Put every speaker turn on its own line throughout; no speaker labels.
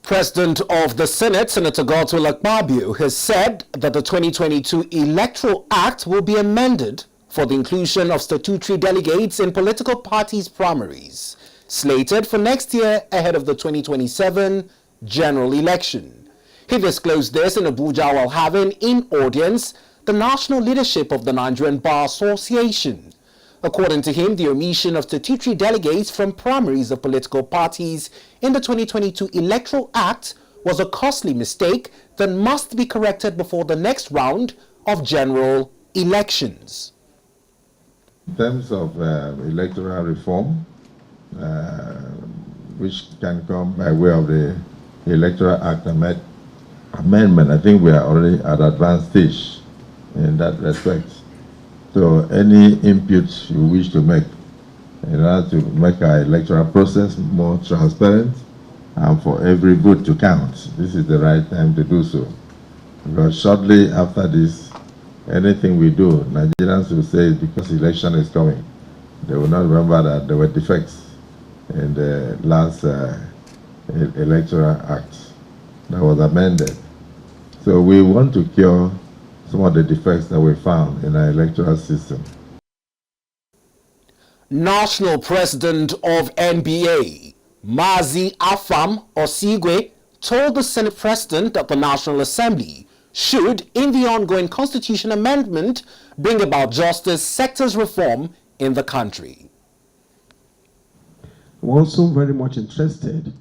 President of the Senate, Senator Godswill Akpabio, has said that the 2022 Electoral Act will be amended for the inclusion of statutory delegates in political parties' primaries, slated for next year ahead of the 2027 general election. He disclosed this in Abuja while having in audience the national leadership of the Nigerian Bar Association. According to him, the omission of statutory delegates from primaries of political parties in the 2022 Electoral Act was a costly mistake that must be corrected before the next round of general elections.
In terms of electoral reform, which can come by way of the Electoral Act amendment, I think we are already at advanced stage in that respect. So any input you wish to make in order to make our electoral process more transparent and for every vote to count, this is the right time to do so. Because shortly after this, anything we do, Nigerians will say because election is coming. They will not remember that there were defects in the last Electoral Act that was amended. So we want to cure some of the defects that we found in our electoral system.
National President of NBA, Mazi Afam Obisije, told the Senate President that the National Assembly should, in the ongoing constitution amendment, bring about justice sectors reform in the country.
We're also very much interested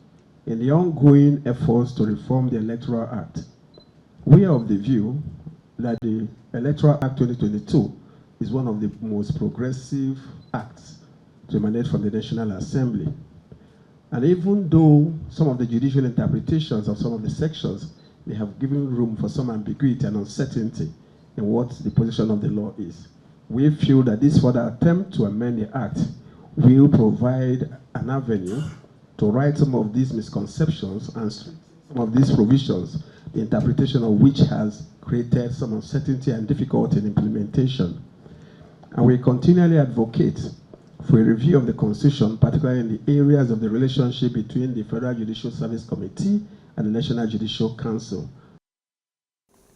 in the ongoing efforts to reform the Electoral Act. We are of the view that the Electoral Act 2022 is one of the most progressive acts to emanate from the National Assembly. And even though some of the judicial interpretations of some of the sections may have given room for some ambiguity and uncertainty in what the position of the law is, we feel that this further attempt to amend the Act will provide an avenue to right some of these misconceptions and some of these provisions, the interpretation of which has created some uncertainty and difficulty in implementation. And we continually advocate for a review of the Constitution, particularly in the areas of the relationship between the Federal Judicial Service Committee and the National Judicial Council,